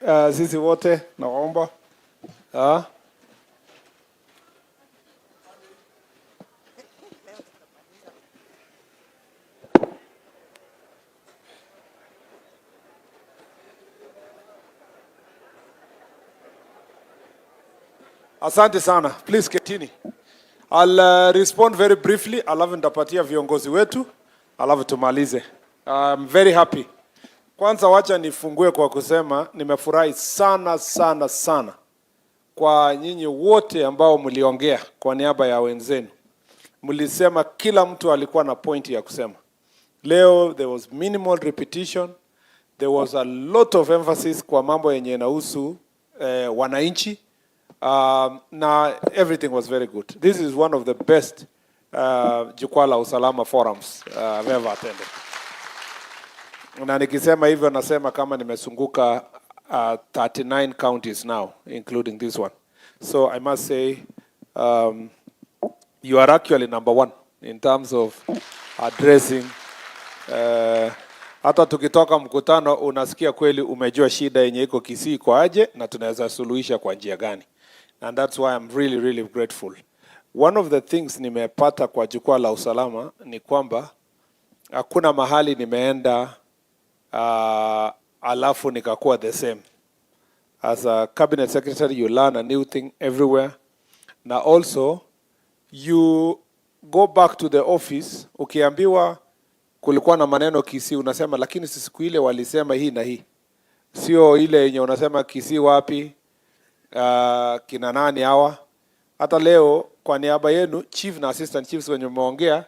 Sisi wote naomba asante sana. Please continue. I'll respond very briefly, alafu nitapatia viongozi wetu, alafu tumalize. I'm very happy. Kwanza wacha nifungue kwa kusema nimefurahi sana sana sana kwa nyinyi wote ambao mliongea kwa niaba ya wenzenu. Mlisema kila mtu alikuwa na point ya kusema. Leo there was minimal repetition. There was a lot of emphasis kwa mambo yenye inahusu wananchi. Na everything was very good. This is one of the best jukwaa la usalama forums I've ever attended. Na nikisema hivyo nasema kama nimesunguka 39 counties now, including this one. So I must say you are actually number one in terms of addressing. Hata tukitoka mkutano unasikia kweli umejua shida yenye iko Gusii kwa aje na tunaweza suluhisha kwa njia gani. And that's why I'm really, really grateful. One of the things nimepata kwa jukwaa la usalama ni kwamba hakuna mahali nimeenda alafu nikakuwa the same. As a cabinet secretary, you learn a new thing everywhere. Na also, you go back to the office, ukiambiwa kulikuwa na maneno Gusii, unasema lakini siku ile walisema hii na hii. Sio ile yenye unasema Gusii wapi, kina nani hawa. Hata leo kwa niaba yenu chief na assistant chiefs wenye mmeongea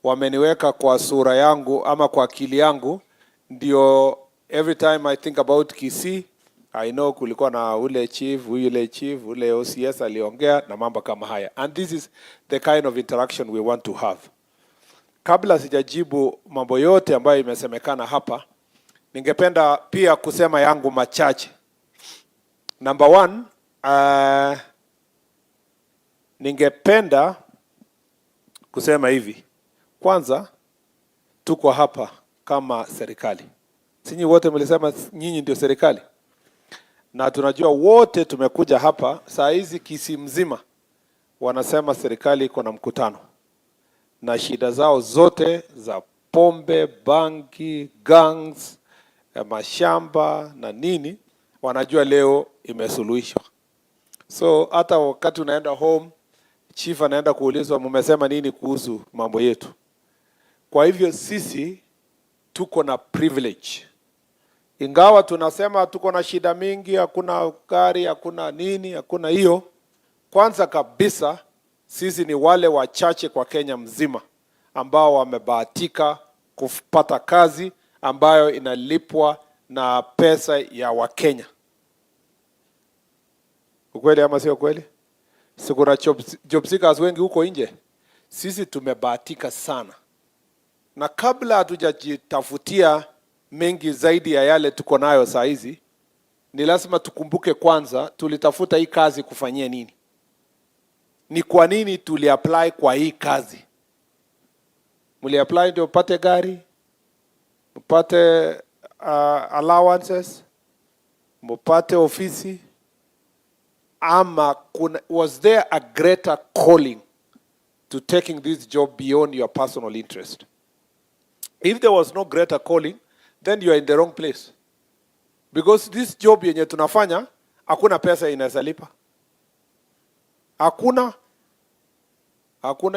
wameniweka kwa sura yangu ama kwa akili yangu, ndio every time I think about Gusii I know kulikuwa na ule chief, ule OCS aliongea na mambo kama haya. And this is the kind of interaction we want to have. Kabla sijajibu mambo yote ambayo imesemekana hapa, ningependa pia kusema yangu machache. Number one, ningependa kusema hivi. Kwanza, tuko hapa kama serikali. Sinyi wote mlisema nyinyi ndio serikali. Na tunajua wote tumekuja hapa, saa hizi Gusii mzima wanasema serikali iko na mkutano. Na shida zao zote za pombe, bangi, gangs, mashamba na nini, wanajua leo imesuluhishwa. So hata wakati unaenda home, chief anaenda kuulizwa mmesema nini kuhusu mambo yetu. Kwa hivyo sisi tuko na privilege. Ingawa tunasema tuko na shida mingi, hakuna gari, hakuna nini, hakuna hiyo. Kwanza kabisa sisi ni wale wachache kwa Kenya mzima ambao wamebahatika kupata kazi ambayo inalipwa na pesa ya Wakenya. Ukweli ama sio kweli? Sikuna job seekers wengi huko nje. Sisi tumebahatika sana. Na kabla hatujajitafutia mengi zaidi ya yale tuko nayo saa hizi, ni lazima tukumbuke kwanza tulitafuta hii kazi kufanyia nini. Ni kwa nini tuliapply kwa hii kazi? Mliapply ndio mpate gari, mpate allowances, mpate ofisi, ama was there a greater calling to taking this job beyond your personal interest? If there was no greater calling, then you are in the wrong place. Because this job yenye tunafanya, hakuna pesa inaweza lipa. Hakuna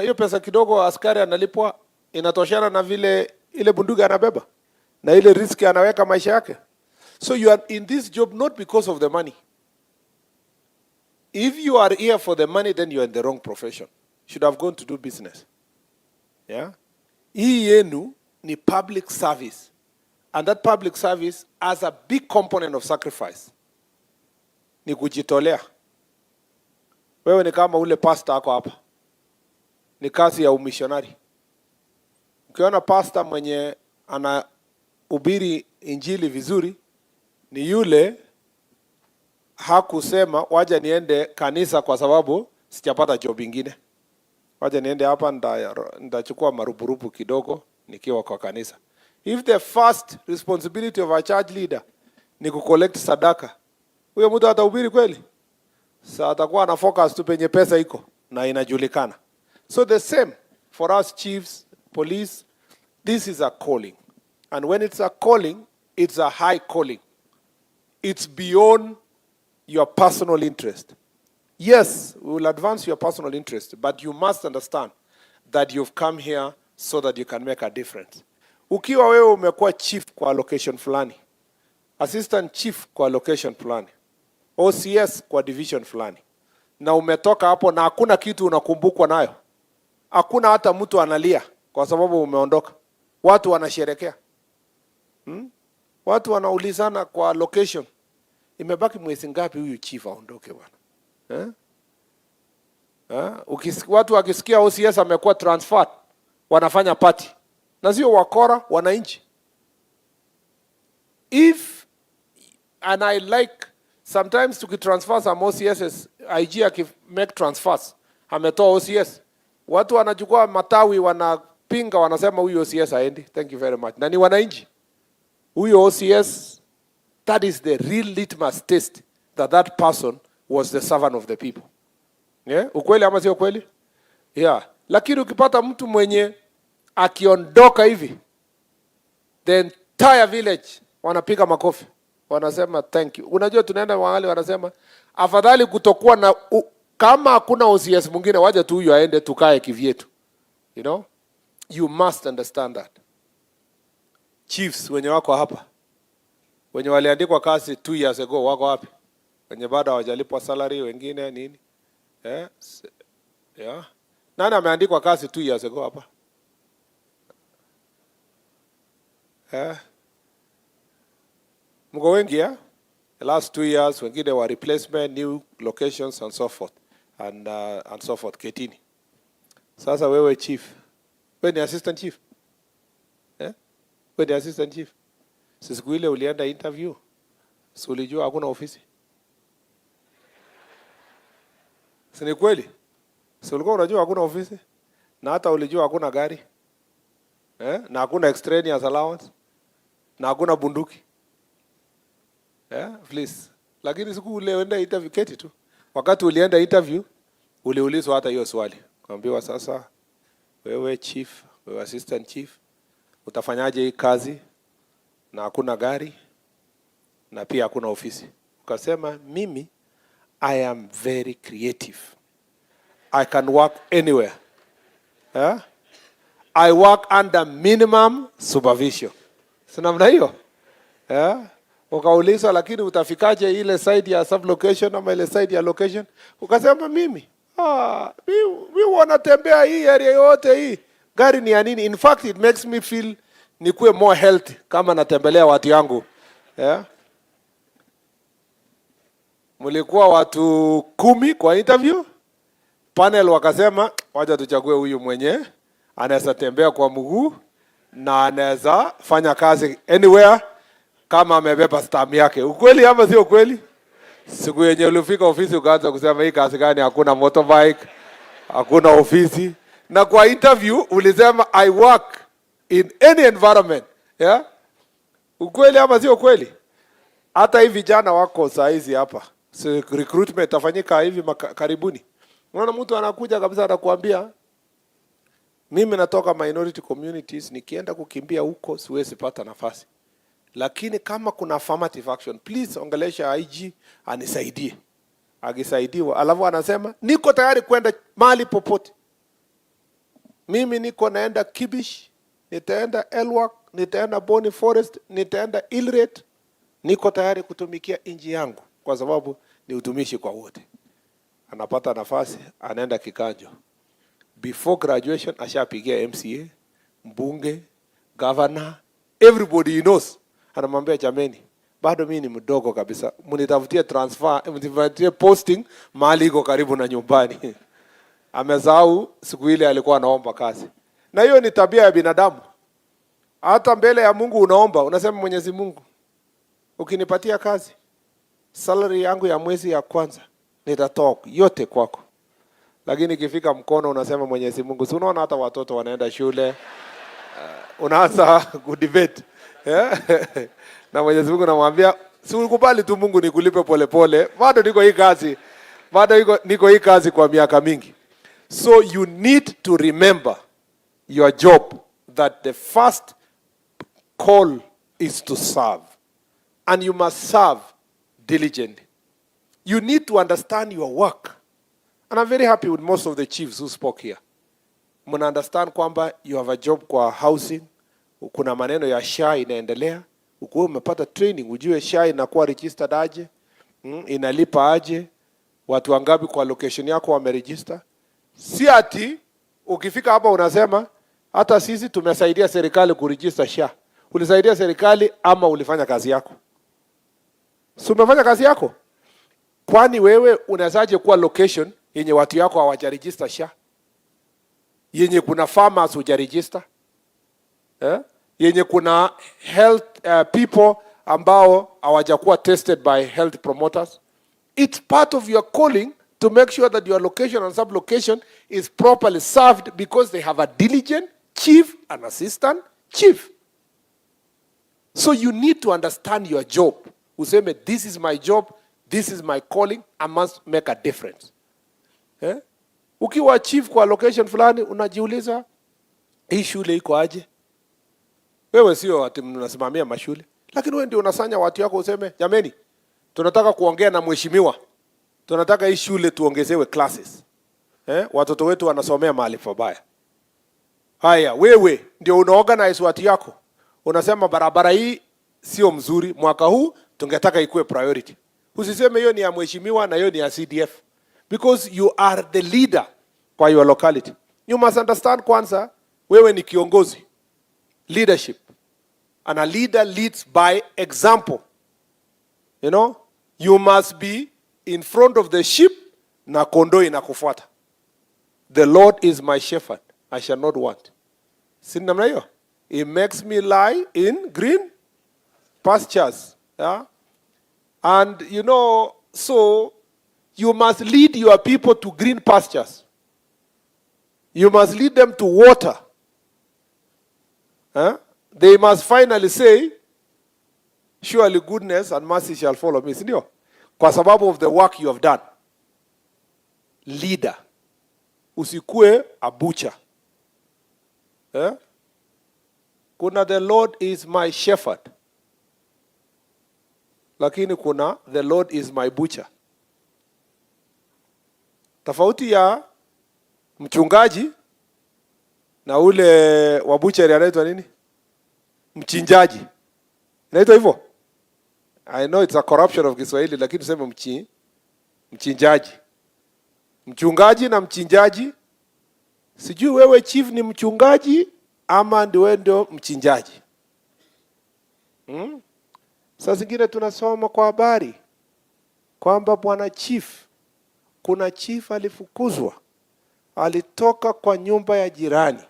hiyo pesa kidogo askari analipwa inatoshana na vile ile bunduki anabeba na ile riski anaweka maisha yake. So you are in this job not because of the money. If you are here for the money, then you are in the wrong profession. You should have gone to do business. Yeah? Hii yenu ni public service. And that public service has a big component of sacrifice. Ni kujitolea. Wewe ni kama ule pastor ako hapa. Ni kazi ya umissionary. Ukiona pastor mwenye anahubiri injili vizuri, ni yule hakusema waje niende kanisa kwa sababu sijapata job ingine. Waje niende hapa ndachukua marupurupu kidogo nikiwa kwa kanisa. If the first responsibility of a church leader ni kucollect sadaka, Huyo mtu atahubiri kweli? Sasa atakuwa na focus tu penye pesa iko na inajulikana. So the same for us chiefs, police, this is a calling. And when it's a calling, it's a high calling. It's beyond your personal interest. Yes, we will advance your personal interest, but you must understand that you've come here so that you can make a difference. Ukiwa wewe umekuwa chief kwa location fulani, assistant chief kwa location fulani, OCS kwa division fulani, na umetoka hapo na hakuna kitu unakumbukwa nayo, hakuna hata mtu analia kwa sababu umeondoka, watu wanasherekea, watu wanaulizana kwa location, imebaki mwezi ngapi huyu chief aondoke bwana? Watu wakisikia OCS amekuwa transferred, wanafanya party. Na sio wakora, wananchi. If, and I like, sometimes tukitransfer some OCSs, IG make transfers, ametoa OCS. Watu wanachukua matawi, wanapinga, wanasema huyu OCS haendi. Thank you very much. Na ni wananchi. Huyu OCS, that is the real litmus test that that person was the servant of the people. Yeah? Ukweli ama sio kweli? Yeah. Lakini ukipata mtu mwenye akiondoka hivi, the entire village wanapiga makofi, wanasema thank you. Unajua tunaenda mahali wanasema afadhali kutokuwa na kama hakuna OCS mwingine, waje tu huyu aende tukae kivyetu. You know? You must understand that. Chiefs wenye wako hapa, wenye waliandikwa kazi 2 years ago wako wapi? Wenye bado hawajalipwa salary, wengine nini? Yeah. Nani ameandikwa kazi 2 years ago hapa? Mko wengi ya? The last 2 years, wengine wa replacement, new locations and so forth. And so forth, ketini. Sasa wewe chief. Wewe ni assistant chief? Wewe ni assistant chief? Siku ile ulienda interview, si ulijua hakuna ofisi? Si ni kweli? Si ulikuwa unajua hakuna ofisi? Na hata ulijua hakuna gari? Na hakuna extraneous allowance? Na hakuna bunduki? Please. Lakini siku ule ulienda interview keti tu. Wakati ulienda interview, uliulizwa hata hiyo swali. Kaambiwa sasa, wewe chief, wewe assistant chief, utafanyaje hii kazi na hakuna gari na pia hakuna ofisi? Ukasema mimi I am very creative. I can work anywhere. I work under minimum supervision. Sinamna hiyo? Ukaulizwa lakini utafikaje ile side ya sublocation ama ile side ya location? Ukasema mimi wanatembea hii area yote hii. Gari ni ya nini? In fact it makes me feel nikuwe more healthy kama natembelea watu yangu. Mulikuwa watu 10 kwa interview. Panel wakasema wacha tuchague huyu mwenye anaweza tembea kwa mguu na anaweza fanya kazi anywhere kama amebeba stamp yake. Ukweli ama sio kweli? Siku yenye ulifika ofisi ukaanza kusema hii kazi gani, hakuna motorbike, hakuna ofisi. Na kwa interview ulisema I work in any environment. Yeah? Ukweli ama sio kweli? Hata hivi vijana wako saizi hapa. So recruitment itafanyika hivi karibuni. Unaona mtu anakuja kabisa anakuambia mimi natoka minority communities, nikienda kukimbia huko siwezi pata nafasi. Lakini kama kuna affirmative action, please ongelesha IG anisaidie. Akisaidiwa alafu anasema niko tayari kwenda mahali popote. Mimi niko naenda Kibish, nitaenda Elwak, nitaenda Boni Forest, nitaenda Ilret. Niko tayari kutumikia inji yangu kwa sababu ni utumishi kwa wote. Anapata nafasi, anaenda kikanjo. Before graduation ashapigia MCA, mbunge, governor, everybody he knows. Anamwambia jameni, bado mimi ni mdogo kabisa. Mnitafutie transfer, mnitafutie posting mahali iko karibu na nyumbani. Amesahau siku ile alikuwa anaomba kazi. Na hiyo ni tabia ya binadamu. Hata mbele ya Mungu unaomba, unasema Mwenyezi Mungu, ukinipatia kazi, salary yangu ya mwezi ya kwanza nitatoa yote kwako. Lakini ikifika mkono unasema Mwenyezi Mungu, si unaona hata watoto wanaenda shule, unaanza kudebate. Na Mwenyezi Mungu anamwambia Si ukubali tu Mungu nikulipe pole pole. Bado niko hii kazi. Niko hii kazi kwa miaka mingi. So you need to remember your job, that the first call is to serve. And you must serve diligently. You need to understand your work. And I'm very happy with most of the chiefs who spoke here. Muna understand kwamba you have a job kwa housing. Kuna maneno ya SHA inaendelea. Ukuwe umepata training, ujue SHA inakuwa registered aje. Inalipa aje. Watu wangapi kwa location yako wameregister. Si ati ukifika hapa unasema hata sisi tumesaidia serikali kuregister SHA. Ulisaidia serikali ama ulifanya kazi yako? Si umefanya kazi yako? Kwani wewe unawezaje kuwa location yenye watu yako hawajaregister SHA? Yenye kuna farmers hujaregister? Yenye kuna health people ambao hawajakuwa tested by health promoters? It's part of your calling to make sure that your location and sub-location is properly served, because they have a diligent chief and assistant chief. So you need to understand your job. Useme, this is my job, this is my calling, I must make a difference. Ukiwa chief kwa location fulani, unajiuliza, hii shule iko aje? Wewe sio ati mnasimamia mashule, lakini wewe ndio unasanya watu yako useme, jameni, tunataka kuongea na mheshimiwa. Tunataka hii shule tuongezewe classes. Watoto wetu wanasomea mahali pabaya. Haya, wewe ndio unaorganize watu yako. Unasema barabara hii sio mzuri, mwaka huu tungetaka ikuwe priority. Usiseme hiyo ni ya mheshimiwa na hiyo ni ya CDF. Because you are the leader kwa your locality. You must understand kwanza, wewe ni kiongozi. Leadership. And a leader leads by example. You know, you must be in front of the sheep na kondoo inakufuata. The Lord is my shepherd, I shall not want. Si namna hiyo? He makes me lie in green pastures. Yeah? And you know, so you must lead your people to green pastures. You must lead them to water. They must finally say, surely goodness and mercy shall follow me. Sindio? Kwa sababu of the work you have done. Leader. Usikue a butcher. Kuna the Lord is my shepherd. Lakini kuna the Lord is my butcher. Tofauti ya mchungaji na ule wa butcher anaitwa nini? Mchinjaji. Inaitwa hivyo? I know it's a corruption of Kiswahili, lakini tuseme mchinjaji. Mchungaji na mchinjaji. Sijui wewe chief ni mchungaji ama ndio mchinjaji. Sasa zingine tunasoma kwa habari kwamba bwana chief, kuna chief alifukuzwa. Alitoka kwa nyumba ya jirani.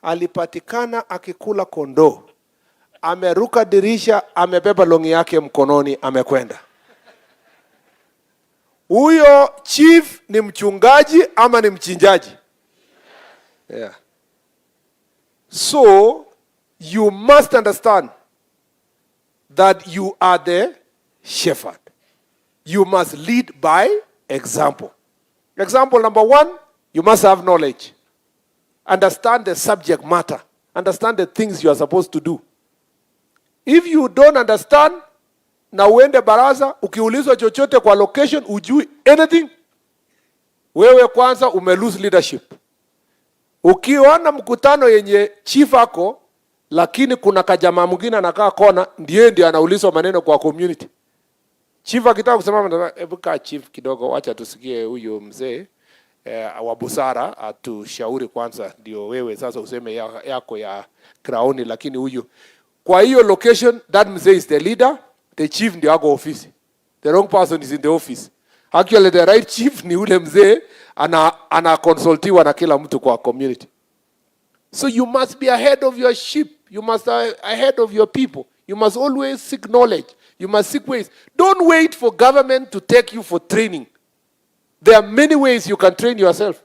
Alipatikana akikula kondoo. Ameruka dirisha, amebeba longi yake mkononi, amekwenda. Huyo chief ni mchungaji ama ni mchinjaji? Yeah. So you must understand that you are the shepherd. You must lead by example. Example number 1, you must have knowledge. Understand the subject matter. Understand the things you are supposed to do. If you don't understand, na uende baraza, ukiulizwa chochote kwa location, ujui anything, wewe kwanza lose leadership. Ukiona mkutano yenye chief ako, lakini kuna kajamaa mwingine anakaa kona, ndiye anaulizwa maneno kwa community. Chief akitaka kusema, hebu kaa chief kidogo, wacha tusikie huyo mzee wa busara atushauri kwanza, ndio wewe sasa useme yako ya crown. Lakini huyo kwa hiyo location, that mzee is the leader, the chief ndio ako office. The wrong person is in the office. Actually the right chief ni ule mzee ana consultiwa na kila mtu kwa community. So you must be ahead of your sheep. You must be ahead of your people. You must always seek knowledge. You must seek ways. Don't wait for government to take you for training. There are many ways you can train yourself.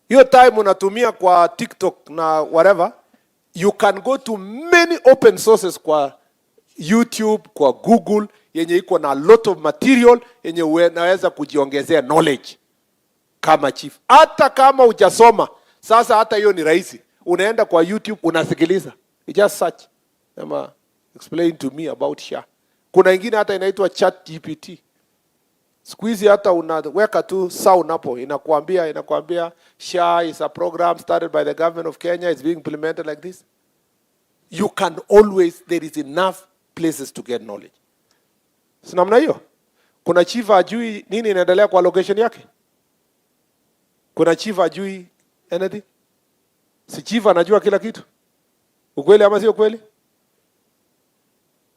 Your time unatumia kwa TikTok na whatever, you can go to many open sources kwa YouTube, kwa Google, yenye iko na lot of material yenye unaweza kujiongezea knowledge kama chief. Hata kama hujasoma, sasa hata hiyo ni rahisi. Unaenda kwa YouTube unasikiliza. You just search. Explain to me about SHA. Kuna ingine hata inaitwa ChatGPT. Siku hizi hata unaweka tu sound hapo inakuambia SHA is a program started by the government of Kenya, it's being implemented like this. You can always, there is enough places to get knowledge. Si namna hiyo? Kuna chief ajui nini inaendelea kwa location yake? Kuna chief ajui anything? Si chief anajua kila kitu? Ukweli ama sio kweli?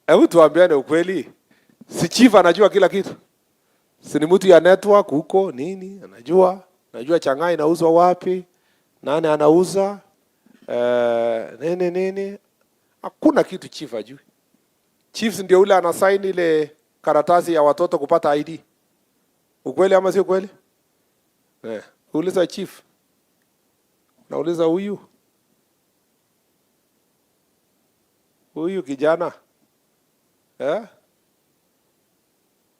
Hebu tuambiane ukweli. Si chief anajua kila kitu? Si ni mtu ya network huko nini? Anajua changai inauzwa wapi? Nani anauza? Nini? Hakuna kitu chief ajui. Chiefs ndio ule anasign ile karatasi ya watoto kupata ID. Ukweli ama sio kweli? Uliza chief. Nauliza huyu kijana.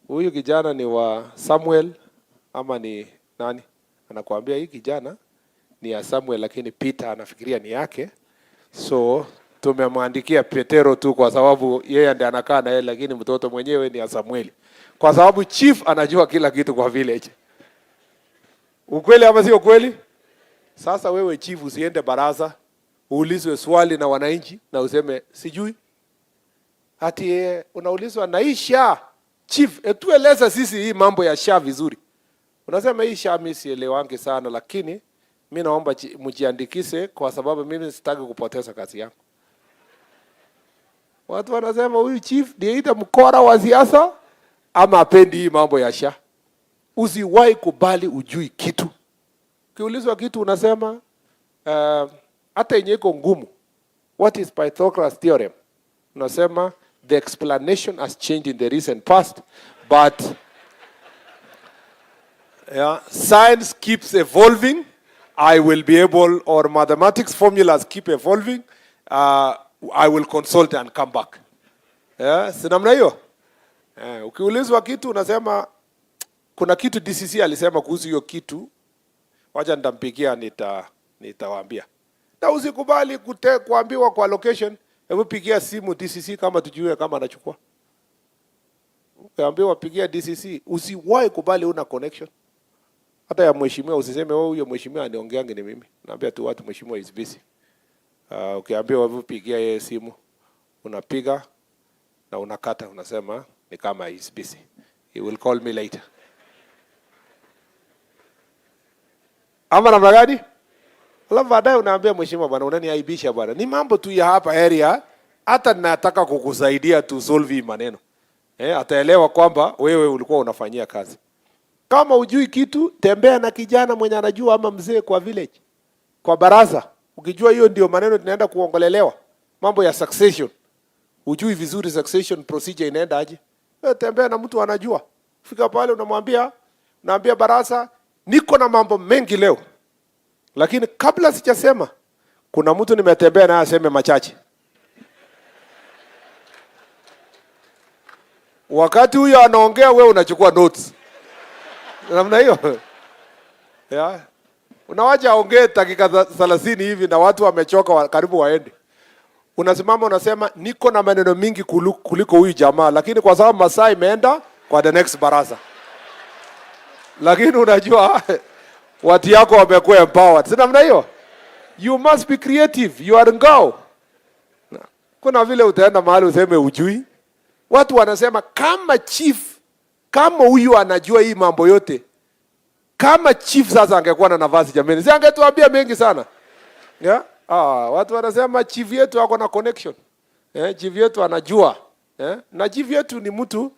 Huyu kijana ni wa Samuel ama ni nani? Anakuambia hii kijana ni ya Samuel lakini Peter anafikiria ni yake. So tumemwandikia Petero tu kwa sababu yeye ndiye anakaa na yeye, lakini mtoto mwenyewe ni ya Samuel. Kwa sababu chief anajua kila kitu kwa village. Ukweli ama sio kweli? Sasa wewe chief usiende baraza, uulizwe swali na wananchi na useme sijui. Hati unaulizwa na hii SHA. Chief, tueleza sisi hii mambo ya SHA vizuri. Unasema hii SHA mimi sielewangi sana, lakini mimi naomba mjiandikise kwa sababu mimi sitaki kupoteza kazi yangu. Watu wanasema huyu chief ndiye ita mkora wa siasa ama apendi hii mambo ya SHA. Usiwahi kubali ujui kitu. Ukiulizwa kitu unasema hata yenye iko ngumu. What is Pythagoras theorem? Unasema the explanation has changed in the recent past, but science keeps evolving. I will be able, or mathematics formulas keep evolving. I will consult and come back. Si namna hiyo? Ukiulizwa kitu unasema kuna kitu DCC alisema kuhusu hiyo kitu, wacha nitampigia nitawaambia. Na usikubali kuambiwa kwa location. Hebu pigia simu DCC kama tujue kama anachukua. Ukiambiwa pigia DCC, usiwahi kubali una connection. Hata ya mheshimiwa usiseme huyo mheshimiwa aniongeange ni mimi. Naambia tu watu mheshimiwa is busy. Ukiambiwa hebu pigia yeye simu, unapiga na unakata, unasema ni kama is busy. He will call me later. Ama namna gani? Alafu baadaye unaambia mheshimiwa bwana unaniaibisha bwana. Ni mambo tu ya hapa area, hata nataka kukusaidia tu solve hii maneno. Ataelewa kwamba wewe ulikuwa unafanyia kazi. Kama hujui kitu, tembea na kijana mwenye anajua ama mzee kwa village. Kwa baraza. Ukijua hiyo ndio maneno tunaenda kuongelelewa. Mambo ya succession. Hujui vizuri succession procedure inaenda aje? Tembea na mtu anajua. Fika pale unamwambia, naambia baraza, niko na mambo mengi leo. Lakini kabla sijasema, kuna mtu nimetembea naye aseme machache. Wakati huyo anaongea wewe unachukua notes. Namna hiyo. Unawacha aongee dakika 30 hivi na watu wamechoka karibu waende. Unasimama unasema niko na maneno mingi kuliko huyu jamaa, lakini kwa sababu masaa imeenda kwa the next baraza. Lakini unajua watu yako wamekuwa empowered. Si namna hiyo? You must be creative. You are ngao. Kuna vile utaenda mahali useme ujui. Watu wanasema kama chief, kama huyu anajua hii mambo yote, kama chief sasa angekuwa na nafasi jameni, si angetuambia mengi sana. Watu wanasema chief yetu ako na connection. Chief yetu anajua. Na chief yetu ni mtu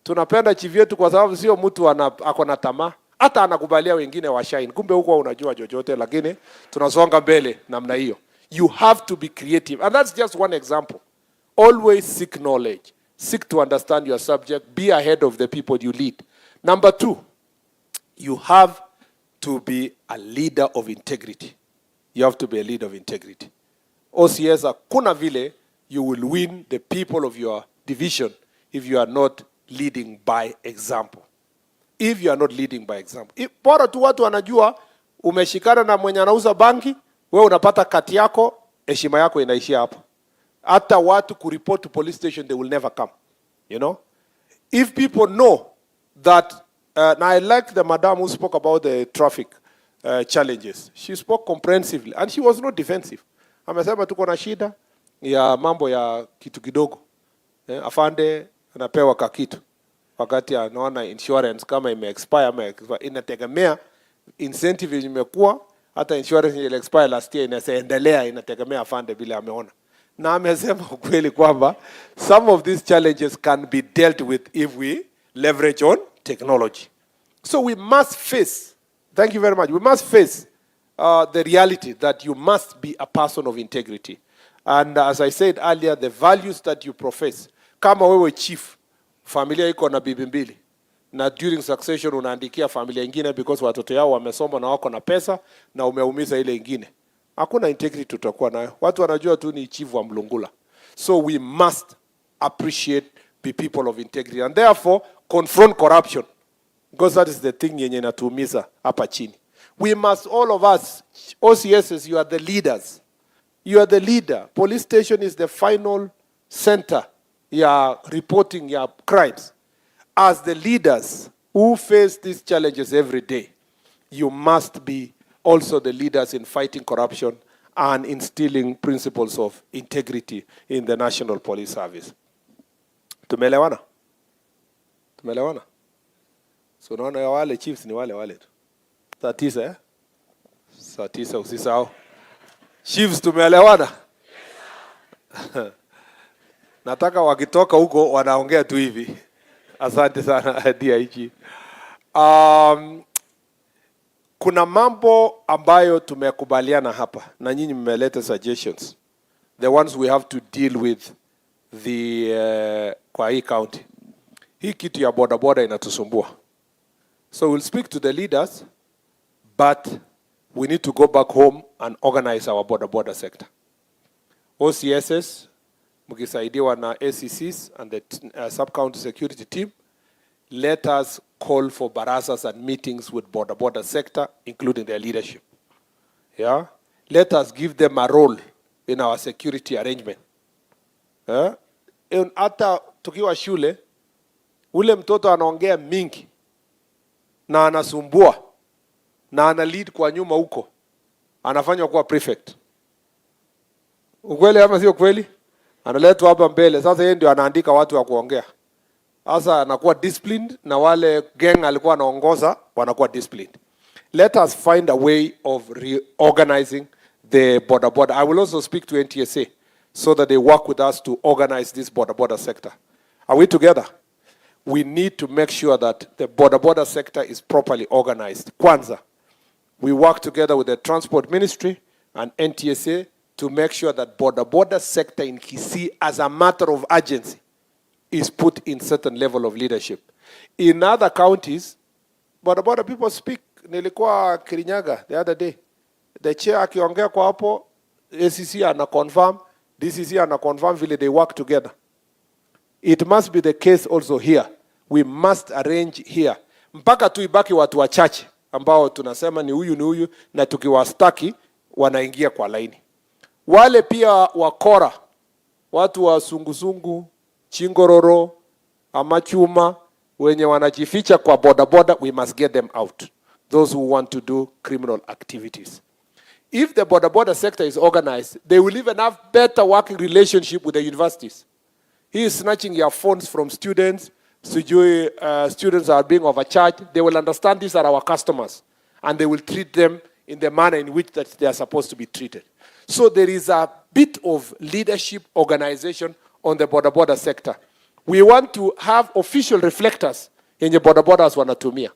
tunapenda chief yetu kwa sababu sio mtu ako na tamaa. Hata anakubalia wengine wa shine. Kumbe huko unajua jojote, lakini tunasonga mbele namna hiyo. You have to be creative. And that's just one example. Always seek knowledge. Seek to understand your subject. Be ahead of the people you lead. Number 2, you have to be a leader of integrity. You have to be a leader of integrity. OCS kuna vile you will win the people of your division if you are not leading by example. If you are not leading by example. Bora tu watu wanajua umeshikana na mwenye anauza bangi, wewe unapata kati yako, heshima yako inaishia hapo. Hata watu kuriport to police station, they will never come. You know? If people know that, now I like the madam who spoke about the traffic challenges. She spoke comprehensively and she was not defensive. Amesema tuko na shida ya mambo ya kitu kidogo. Afande anapewa kakitu wakati anaona insurance kama ime-expire, inategemea incentive imekuwa, hata insurance ile expire last year inaendelea, inategemea afande bila ameona. Na amesema ukweli kwamba some of these challenges can be dealt with if we leverage on technology. So we must face, thank you very much, we must face the reality that you must be a person of integrity. And as I said earlier, the values that you profess. Kama wewe chief, familia iko na bibi mbili, na during succession unaandikia familia ingine because watoto yao wamesoma na wako na pesa, na umeumiza ile ingine, hakuna integrity tutakuwa nayo. Watu wanajua tu ni chief wa mlungula. So we must appreciate the people of integrity and therefore confront corruption, because that is the thing yenye inatuumiza hapa chini. We must, all of us, OCSs, you are the leaders. You are the leader. Police station is the final center. You are reporting your crimes. As the leaders who face these challenges every day, you must be also the leaders in fighting corruption and instilling principles of integrity in the National Police Service. Tumeelewana? Tumeelewana? So unaona ya wale chiefs ni wale tu. Saa 9 eh? Saa 9 usisahau. Chiefs tumeelewana? Nataka wakitoka huko wanaongea tu hivi. Asante sana DIG. Kuna mambo ambayo tumekubaliana hapa na nyinyi mmeleta suggestions. The ones we have to deal with kwa hii county. Hii kitu ya boda inatusumbua. So we'll speak to the leaders, but we need to go back home and organize our boda sector. OCSs, mkisaidiwa na ACCs and the sub-county security team, let us call for barazas and meetings with boda sector, including their leadership. Yeah? Let us give them a role in our security arrangement. Yeah? Hata tukiwa shule, ule mtoto anaongea mingi na anasumbua na ana lead kwa nyuma huko, anafanywa kuwa prefect. Ukweli ama sio kweli? Analetwa hapa mbele, sasa yeye ndio anaandika watu wa kuongea. Sasa anakuwa disciplined na wale gang alikuwa anaongoza wanakuwa disciplined. Let us find a way of reorganizing the boda. I will also speak to NTSA so that they work with us to organize this boda sector. Are we together? We need to make sure that the boda sector is properly organized. Kwanza, we work together with the Transport Ministry and NTSA to make sure that boda sector in Gusii, as a matter of urgency, is put in certain level of leadership. In other counties, boda people speak. Nilikuwa Kirinyaga the other day. The chair akiongea kwa hapo, ACC ana confirm, DCC ana confirm vile they work together. It must be the case also here. We must arrange here. Mpaka tuibaki watu wachache ambao tunasema ni huyu na tukiwastaki wanaingia kwa laini. Wale pia wakora, watu wa sungusungu, chingororo, amachuma, wenye wanajificha kwa boda, we must get them out. Those who want to do criminal activities. If the boda sector is organized, they will even have better working relationship with the universities. He is snatching your phones from students. Students are being overcharged. They will understand these are our customers, and they will treat them in the manner in which that they are supposed to be treated. So there is a bit of leadership organization on the boda sector. We want to have official reflectors in the bodabodas wanatumia.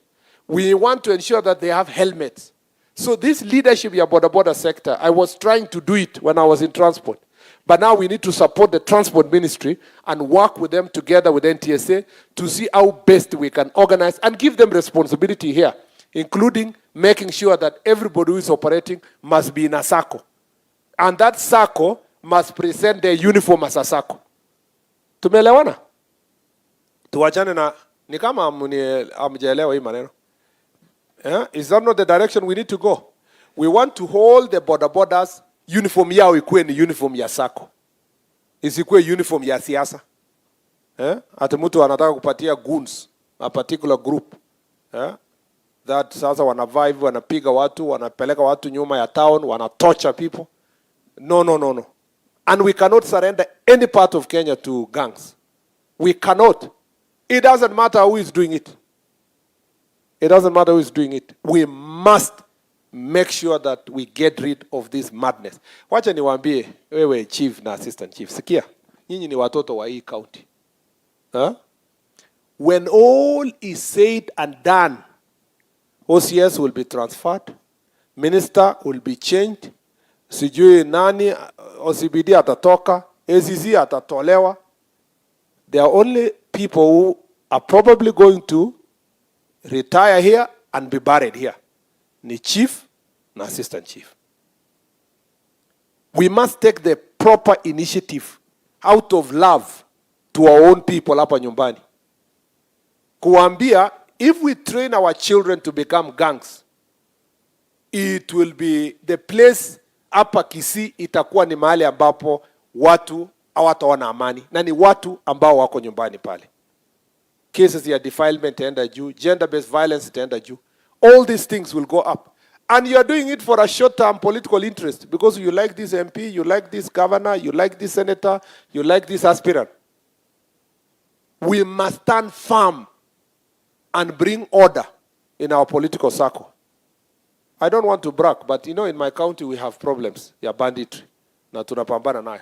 We want to ensure that they have helmets. So this leadership in the boda sector, I was trying to do it when I was in transport. But now we need to support the Transport Ministry and work with them together with NTSA to see how best we can organize and give them responsibility here, including making sure that everybody who is operating must be in a circle. And that circle must present their uniform as a SACCO. Tumeelewana? Tuachane na ni kama amjaelewa hii maneno. Is that not the direction we need to go? We want to hold the borders uniform yao ikuwe ni uniform ya SACCO. Isikuwe uniform ya siasa. Ati mtu anataka kupatia goons a particular group. That sasa wanavibe, wanapiga watu, wanapeleka watu nyuma ya town, wana torture people. No. And we cannot surrender any part of Kenya to gangs. We cannot. It doesn't matter who is doing it. It doesn't matter who is doing it. We must make sure that we get rid of this madness. Wacha niwaambie wewe chief na assistant chief. Sikia, nyinyi ni watoto wa hii county. When all is said and done, OCS will be transferred, minister will be changed, sijui nani, OCBD atatoka, ACC atatolewa. There are only people who are probably going to retire here and be buried here. Ni chief na assistant chief. We must take the proper initiative out of love to our own people hapa nyumbani. Kuambia, if we train our children to become gangs, it will be the place hapa Kisii itakuwa ni mahali ambapo watu hawataona amani. Na ni watu ambao wako nyumbani pale. Cases ya defilement itaenda juu, gender-based violence itaenda juu. All these things will go up. And you are doing it for a short-term political interest because you like this MP, you like this governor, you like this senator, you like this aspirant. We must stand firm and bring order in our political circle. I don't want to brag, but you know, in my county we have problems ya banditry na tunapambana nayo.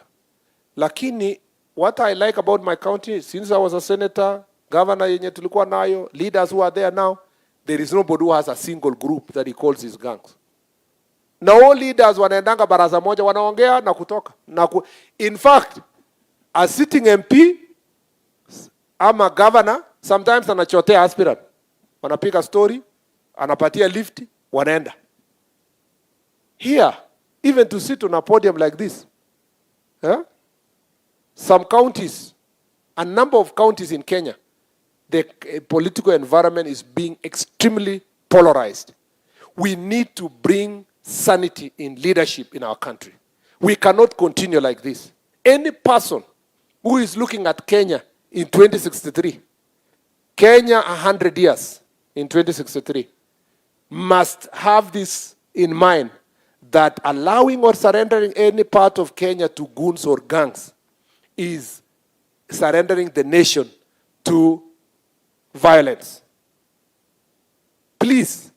Lakini what I like about my county, since I was a senator, governor yenye tulikuwa nayo, leaders who are there now, there is nobody who has a single group that he calls his gangs. Na all leaders wanaendanga baraza moja, wanaongea na kutoka. In fact, a sitting MP ama governor sometimes anachotea aspirant. Wanapiga story, anapatia lift, wanaenda. Here, even to sit on a podium like this, some counties, a number of counties in Kenya, the political environment is being extremely polarized. We need to bring sanity in leadership in our country. We cannot continue like this. Any person who is looking at Kenya in 2063, Kenya 100 years in 2063, must have this in mind, that allowing or surrendering any part of Kenya to goons or gangs is surrendering the nation to violence. Please,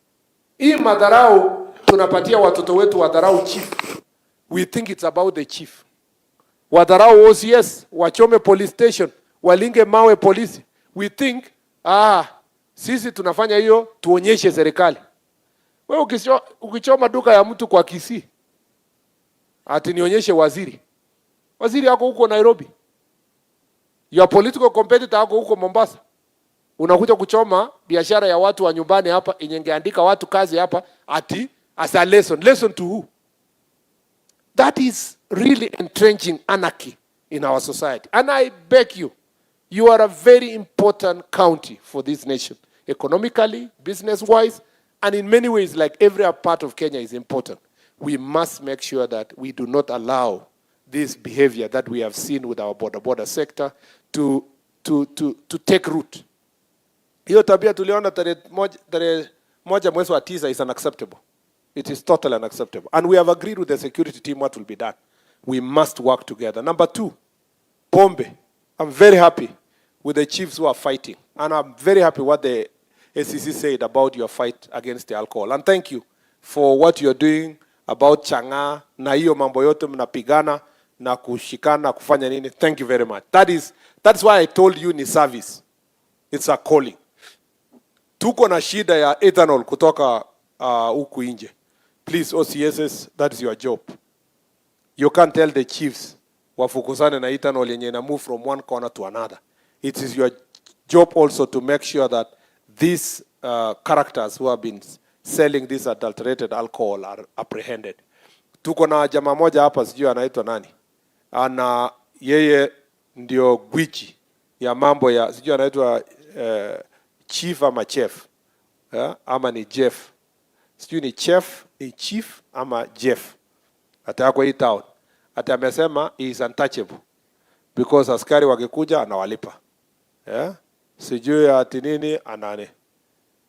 hii madharau tunapatia watoto wetu wadharau chief. We think it's about the chief. Wadharau OCS, wachome police station, walinge mawe polisi. We think, sisi tunafanya hiyo tuonyeshe serikali. Wewe ukichoma duka ya mtu kwa Kisii, ati nionyeshe waziri. Waziri yako huko Nairobi. Your political competitor yako huko Mombasa. Unakuja kuchoma biashara ya watu wa nyumbani hapa, ingeandika watu kazi hapa, ati as a lesson. Lesson to who? That is really entrenching anarchy in our society. And I beg you, you are a very important county for this nation. Economically, business-wise, and in many ways, like every part of Kenya is important. We must make sure that we do not allow this behavior that we have seen with our border sector to take root. Hiyo tabia tuliona tarehe moja mwezi wa 9 is unacceptable. It is totally unacceptable. And we have agreed with the security team what will be done. We must work together. Number 2, Pombe. I'm very happy with the chiefs who are fighting. And I'm very happy what the ACC said about your fight against the alcohol. And thank you for what you're doing about Chang'aa, na hiyo mambo yote mnapigana na kushikana kufanya nini. Thank you very much. That's why I told you ni service. It's a calling. Tuko na shida ya ethanol kutoka huku nje. Please, OCSs, that is your job. You can't tell the chiefs wafukuzane na ethanol yenye na move from one corner to another. It is your job also to make sure that these characters who have been selling this adulterated alcohol are apprehended. Tuko na jamaa moja hapa sijui anaitwa nani. ana yeye ndio gwiji ya mambo ya sijui anaitwa chief ama chef, ama ni Jeff, sijui ni chef, ni chief ama Jeff, hata kwa hii town. Hata amesema he is untouchable because askari wakikuja anawalipa, sijui ati nini anane.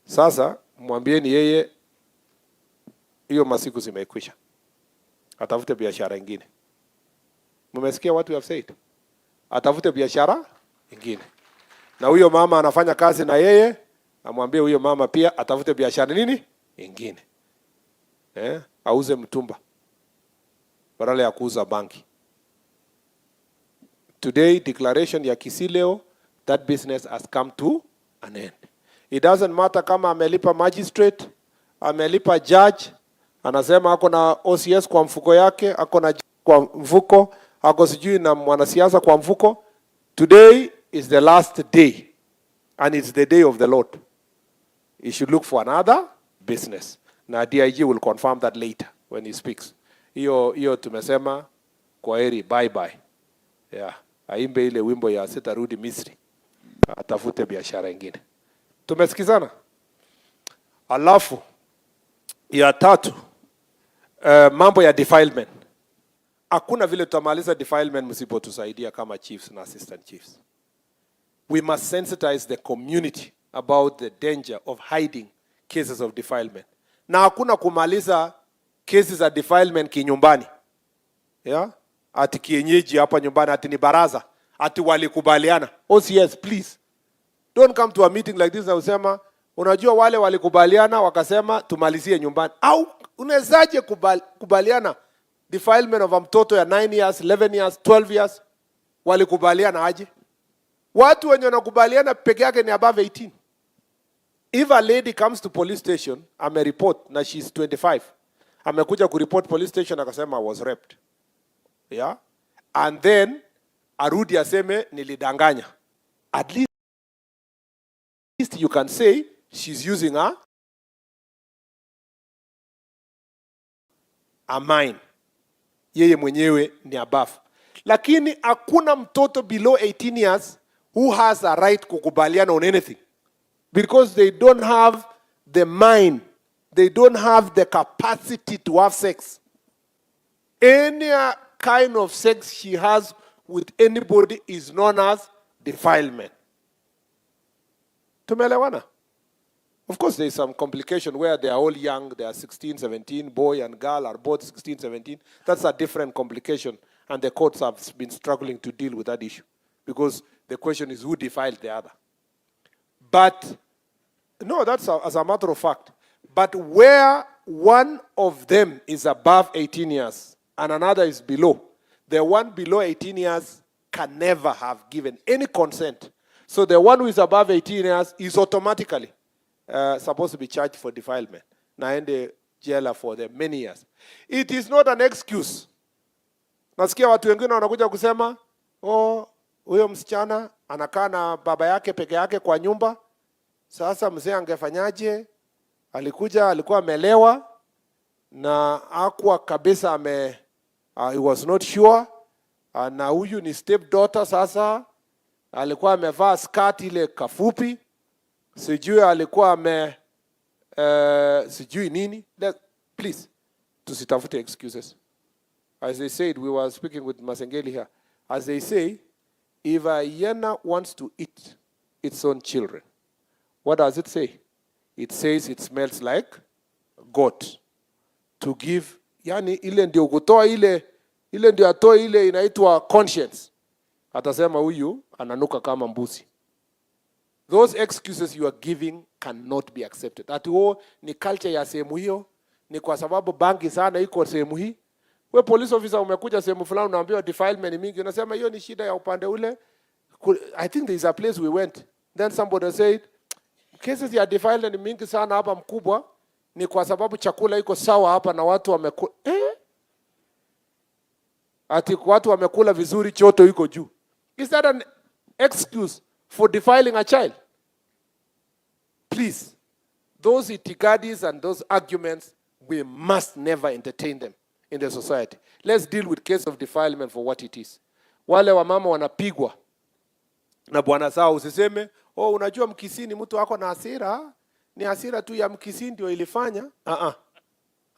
Sasa mwambieni yeye hiyo masiku zimekwisha, atafute biashara nyingine. Mmesikia what we have said? Atafute biashara nyingine. Na huyo mama anafanya kazi na yeye, amwambie huyo mama pia atafute biashara nini nyingine. Auze mtumba badala ya kuuza banki. Today declaration ya Gusii leo, that business has come to an end. It doesn't matter kama amelipa magistrate, amelipa judge, anasema ako na OCS kwa mfuko yake, ako na kwa mfuko, ako sijui na mwanasiasa kwa mfuko. Today is the last day and it's the day of the Lord. He should look for another business. Na DIG will confirm that later when he speaks. Hiyo tumesema kwa heri, bye bye. Aimbe ile wimbo ya sitarudi Misri, atafute biashara nyingine. Tumesikizana? Alafu ya tatu, mambo ya defilement. Hakuna vile tutamaliza defilement msipotusaidia kama chiefs na assistant chiefs. We must sensitize the community about the danger of hiding cases of defilement. Na hakuna kumaliza cases of defilement kinyumbani. Ati kienyeji hapa nyumbani, ati ni baraza, ati walikubaliana. OCS, please. Don't come to a meeting like this na usema, unajua wale walikubaliana wakasema tumalizie nyumbani. Au unawezaje kubaliana defilement of a mtoto ya 9 years, 11 years, 12 years? Walikubaliana aje? Watu wenye wanakubaliana peke yake ni above 18. If a lady comes to police station, report na she's 25, amekuja kureport police station akasema I was raped. And then arudi aseme nilidanganya. At least you can say she's using a mind. Yeye mwenyewe ni above. Lakini hakuna mtoto below 18 years who has a right kukubaliana on anything. Because they don't have the mind. They don't have the capacity to have sex. Any kind of sex she has with anybody is known as defilement. Tumelewana? Of course, there is some complication where they are all young. They are 16, 17. Boy and girl are both 16, 17. That's a different complication. And the courts have been struggling to deal with that issue. Because the question is who defiled the other. But, no, that's as a matter of fact. But where one of them is above 18 years and another is below, the one below 18 years can never have given any consent. So the one who is above 18 years is automatically supposed to be charged for defilement. Naende jela for the many years. It is not an excuse. Nasikia watu wengine wanakuja kusema, huyo msichana anakaa na baba yake peke yake kwa nyumba. Sasa mzee angefanyaje? Alikuwa amelewa na hakuwa kabisa he was not sure. Na huyu ni step daughter sasa. Alikuwa amevaa skirt ile kafupi. Sijui alikuwa sijui nini. Please, tusitafute excuses. As they said, we were speaking with Masengeli here. As they say, if a hyena wants to eat its own children, what does it say? It says it smells like goat. To give, yani ile ndio kutoa ile ndio atoe ile inaitwa conscience. Atasema huyu ananuka kama mbuzi. Those excuses you are giving cannot be accepted. Ati ni culture ya sehemu hiyo, ni kwa sababu bangi sana iko sehemu hii. We police officer umekuja sehemu fulani unaambiwa defilement mingi, unasema hiyo ni shida ya upande ule. I think there is a place we went. Then somebody said, cases ya defilement mingi sana hapa mkubwa, ni kwa sababu chakula iko sawa hapa na watu wamekula. Ati watu wamekula vizuri, choto iko juu. Is that an excuse for defiling a child? Please, those itikadis and those arguments, we must never entertain them. in the society. Let's deal with case of defilement for what it is. Wale wamama wanapigwa na bwana zao, usiseme unajua Mkisii ni mtu wako na hasira, ni hasira tu ya Mkisii ndio ilifanya.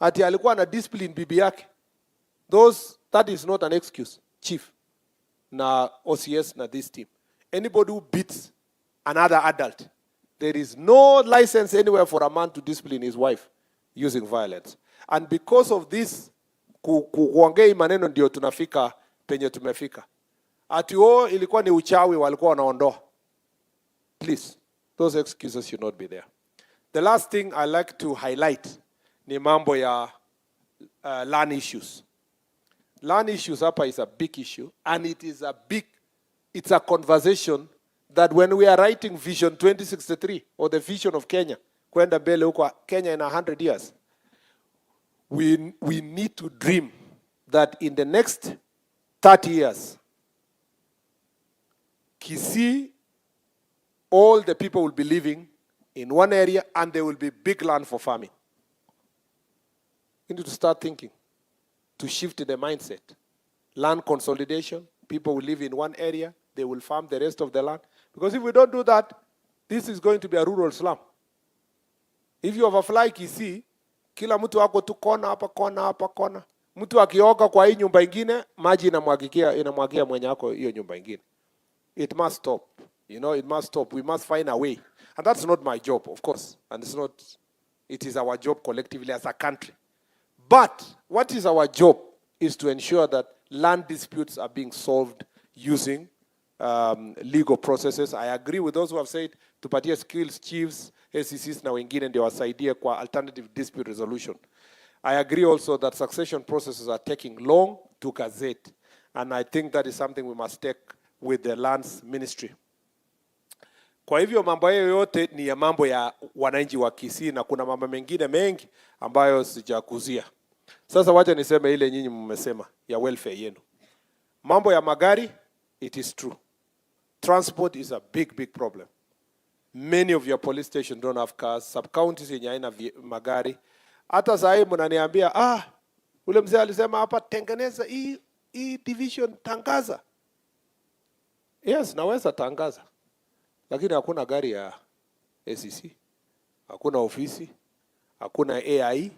Ati alikuwa na discipline bibi yake. That is not an excuse, chief na OCS na this team. Anybody who beats another adult, there is no license anywhere for a man to discipline his wife using violence. And because of this, kuongea maneno ndio tunafika penye tumefika. Ati ilikuwa ni uchawi walikuwa wanaondoa. Please, those excuses should not be there. The last thing I like to highlight ni mambo ya land issues. Land issues hapa is a big issue, and it's a conversation that when we are writing Vision 2063 or the vision of Kenya, kwenda mbele huko Kenya in 100 years, we need to dream that in the next 30 years, Gusii, all the people will be living in one area and there will be big land for farming. You need to start thinking to shift the mindset. Land consolidation, people will live in one area, they will farm the rest of the land. Because if we don't do that, this is going to be a rural slum. If you overfly Gusii, kila mtu wako tu kona hapa kona hapa kona. Mtu akioga kwa hii nyumba ingine, maji inamwagia mwenye wako hiyo nyumba ingine. It must stop. You know, it must stop. We must find a way. And that's not my job, of course. And it is our job collectively as a country. But what is our job is to ensure that land disputes are being solved using legal processes. I agree with those who have said tupatie skills chiefs, ACCs na wengine ndio wasaidie kwa alternative dispute resolution. I agree also that succession processes are taking long to gazette. And I think that is something we must take with the lands ministry. Kwa hivyo mambo yote ni ya mambo ya wananchi wa Gusii, na kuna mambo mengine mengi ambayo sijakuzia. Sasa wacha niseme ile nyinyi mmesema ya welfare yenu. Mambo ya magari, it is true. Transport is a big problem. Many of your police stations don't have cars. Sub-counties yenye haina magari. Hata saa hii mnaniambia, ule mzee alisema hapa tengeneza hii division, tangaza. Yes, naweza tangaza. Lakini hakuna gari ya ACC. Hakuna ofisi. Hakuna AI.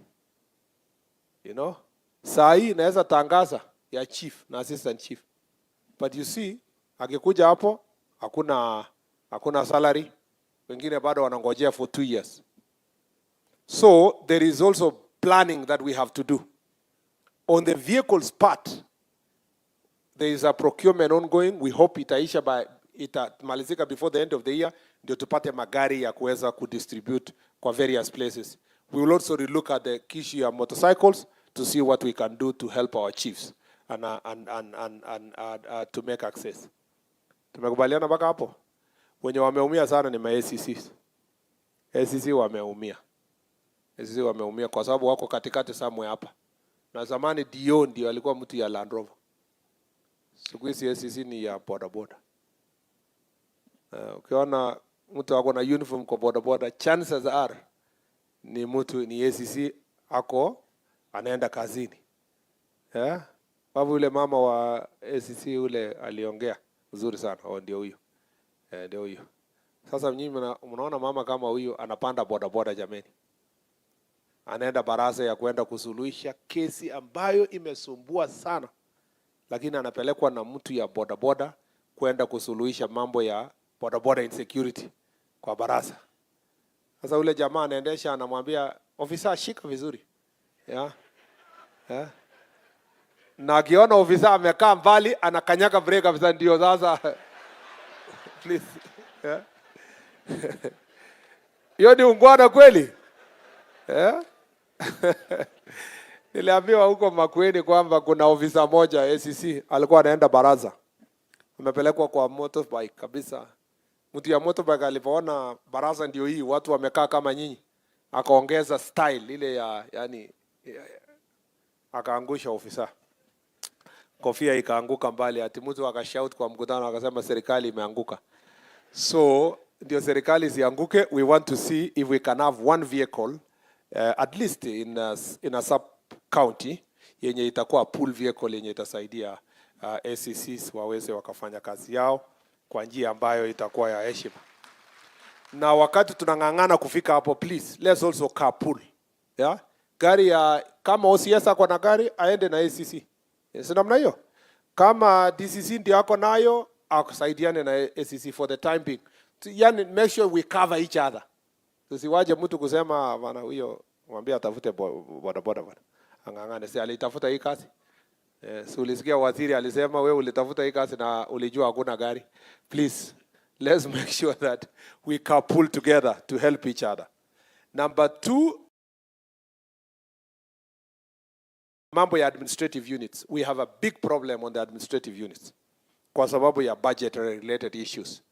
You know? Saa hii naweza tangaza ya chief na assistant chief. But you see, akikuja hapo, hakuna salary. Wengine bado wanangojea for 2 years. So, there is also planning that we have to do. On the vehicles part, there is a procurement ongoing. We hope itamalizika before the end of the year, ndio tupate magari ya kuweza kudistribute kwa various places. We will also relook at the issue of motorcycles to see what we can do to help our chiefs and to make access. Tumekubaliana mpaka hapo? Wenye wameumia sana ni ma-ACCs. ACC wameumia. ACC wameumia kwa sababu wako katikati somewhere hapa. Na zamani DO ndio alikuwa mtu ya Land Rover. Siku hizi ACC ni ya boda. Ukiona mtu wako na uniform kwa boda, chances are ni ACC ako anaenda kazini. Babu yule mama wa ACC ule aliongea uzuri sana. Ndio huyo. Ndio huyo. Sasa nyinyi mnaona mama kama huyo anapanda boda jameni. Anaenda baraza ya kwenda kusuluhisha kesi ambayo imesumbua sana. Lakini anapelekwa na mtu ya boda kwenda kusuluhisha mambo ya boda insecurity kwa baraza. Sasa ule jamaa anaendesha anamwambia ofisa shika vizuri. Na akiona ofisa amekaa mbali anakanyaga brake kabisa, ndio sasa please. Hiyo ni ungwana kweli? Niliambiwa huko Makueni kwamba kuna ofisa moja ACC alikuwa anaenda baraza. Amepelekwa kwa motorbike kabisa. Mtu ya motorbike alipoona baraza ndio hii, watu wamekaa kama nyinyi, akaongeza style ile yani akaangusha ofisa. Kofia ikaanguka mbali, ati mtu akashout kwa mkutano akasema serikali imeanguka. So ndio serikali zianguke, we want to see if we can have one vehicle at least in a sub county yenye itakuwa pool vehicle yenye itasaidia SCCs waweze wakafanya kazi yao kwa njia ambayo itakuwa ya heshima. Na wakati tunang'ang'ana kufika hapo, please let's also carpool. Yeah? Gari ya kama OCS ako na gari aende na ACC. Si namna hiyo. Kama DCC ndio ako nayo akusaidiane na ACC for the time being. Yani make sure we cover each other. Tusiwaje mtu kusema bana huyo mwambie atafute boda bana. Ang'ang'ane si alitafuta hii kazi. Si ulisikia waziri alisema wewe ulitafuta hii kazi na ulijua hakuna gari. Please let's make sure that we carpool together to help each other. Number 2, mambo ya administrative units. We have a big problem on the administrative units kwa sababu ya budgetary related issues.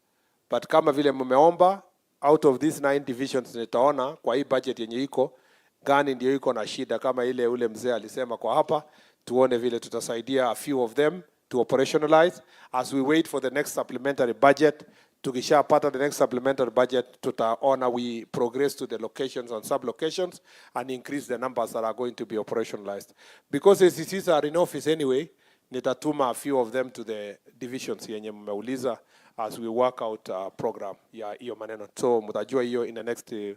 But kama vile mmeomba, out of these 9 divisions nitaona kwa hii budget yenye iko gani ndio iko na shida, kama ile ule mzee alisema kwa hapa, tuone vile tutasaidia a few of them to operationalize as we wait for the next supplementary budget. Tukishapata the next supplementary budget, tutaona we progress to the locations and sub-locations and increase the numbers that are going to be operationalized. Because ACCs are in office anyway, nitatuma a few of them to the divisions yenye mmeuliza as we work out a program ya hiyo maneno. So mtajua hiyo in the next 3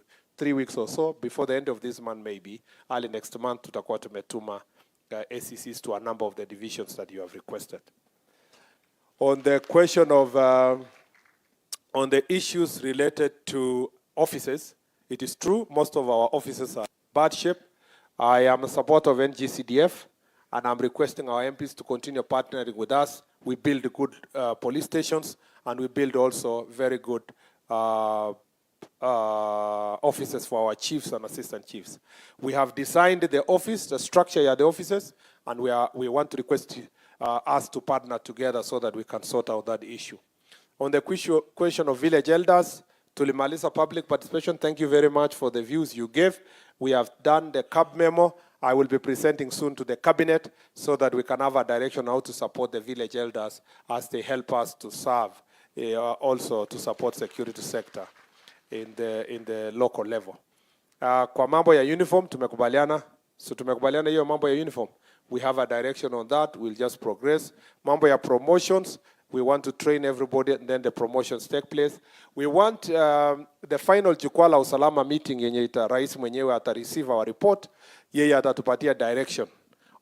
weeks or so, before the end of this month maybe, early next month tutakuwa tumetuma ACCs to a number of the divisions that you have requested. On the question of on the issues related to offices, it is true most of our offices are in bad shape. I am a supporter of NGCDF, and I'm requesting our MPs to continue partnering with us. We build good police stations, and we build also very good offices for our chiefs and assistant chiefs. We have designed the office, the structure of the offices, and we want to request us to partner together so that we can sort out that issue. On the question of village elders, tulimaliza public participation. Thank you very much for the views you gave. We have done the CAB memo. I will be presenting soon to the cabinet so that we can have a direction how to support the village elders as they help us to serve, also to support security sector in the local level. Kwa mambo ya uniform tumekubaliana. So tumekubaliana hiyo mambo ya uniform. We have a direction on that. We'll just progress. Mambo ya promotions. We want to train everybody and then the promotions take place. We want the final jukwaa la usalama meeting yenye rais mwenyewe ata-receive our report. Yeye atatupatia direction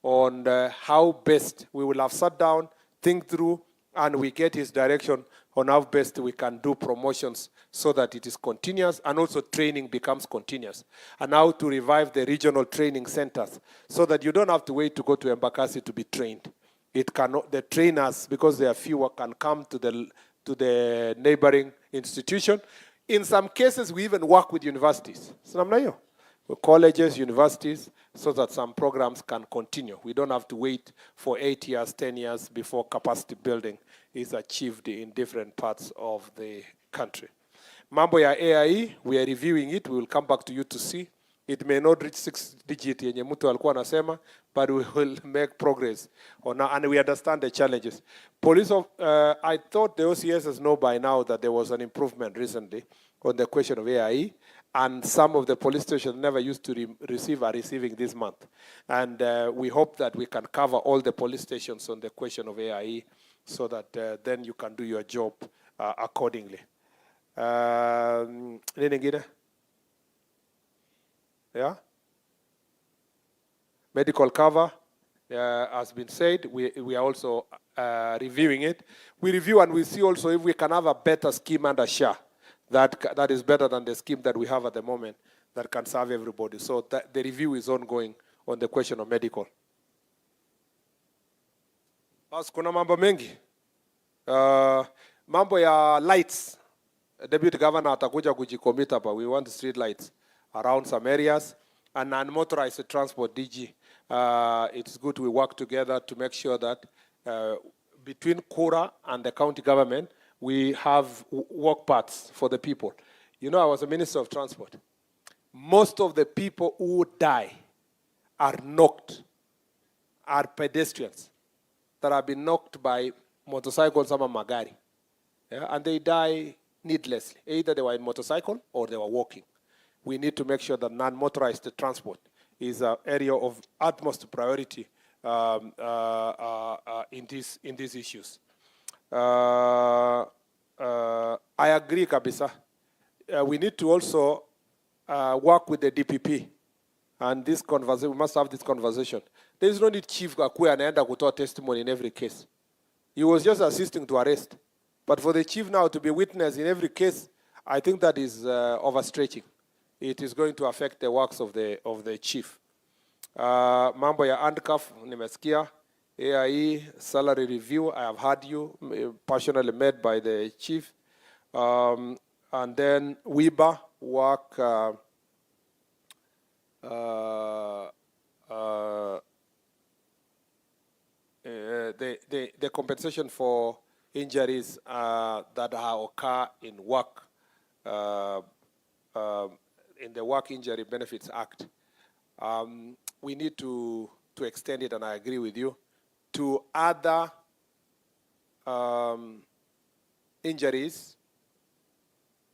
on how best we will have sat down, think through, and we get his direction on how best we can do promotions so that it is continuous and also training becomes continuous. And how to revive the regional training centers so that you don't have to wait to go to Embakasi to be trained. It cannot, the trainers, because there are fewer, can come to the neighboring institution. In some cases, we even work with universities. With colleges, universities, so that some programs can continue. We don't have to wait for 8 years, 10 years before capacity building is achieved in different parts of the country. Mambo ya AIE, we are reviewing it. We will come back to you to see. It may not reach 6 digit yenye mtu alikuwa anasema, but we will make progress and we understand the challenges. Police I thought the OCSs know by now that there was an improvement recently on the question of AIE, and some of the police stations never used to receive are receiving this month. And we hope that we can cover all the police stations on the question of AIE so that then you can do your job accordingly. Nini yeah? Medical cover has been said. We are also reviewing it. We review and we see also if we can have a better scheme under SHA that is better than the scheme that we have at the moment that can serve everybody. So the review is ongoing on the question of medical. Bas kuna mambo mengi. Mambo ya lights. Deputy Governor atakuja kujicommit hapa. We want street lights around some areas, and unmotorized transport, DG. It's good we work together to make sure that between Kura and the county government, we have walk paths for the people. You know, I was a minister of transport. Most of the people who die are knocked, are pedestrians that have been knocked by motorcycles or magari. Yeah? And they die needlessly. Either they were in motorcycle or they were walking. We need to make sure that non-motorized transport is an area of utmost priority in these issues. I agree, kabisa. We need to also work with the DPP, and this conversation, we must have this conversation. There is no need Chief Akue anaenda kutoa testimony in every case. He was just assisting to arrest. But for the chief now to be witness in every case, I think that is overstretching. It is going to affect the works of the chief. Mambo ya handcuff, nimesikia. AIE, salary review, I have heard you, passionately made by the chief. And then WIBA, work, the compensation for injuries that occur in work, in the Work Injury Benefits Act. We need to extend it, and I agree with you, to other injuries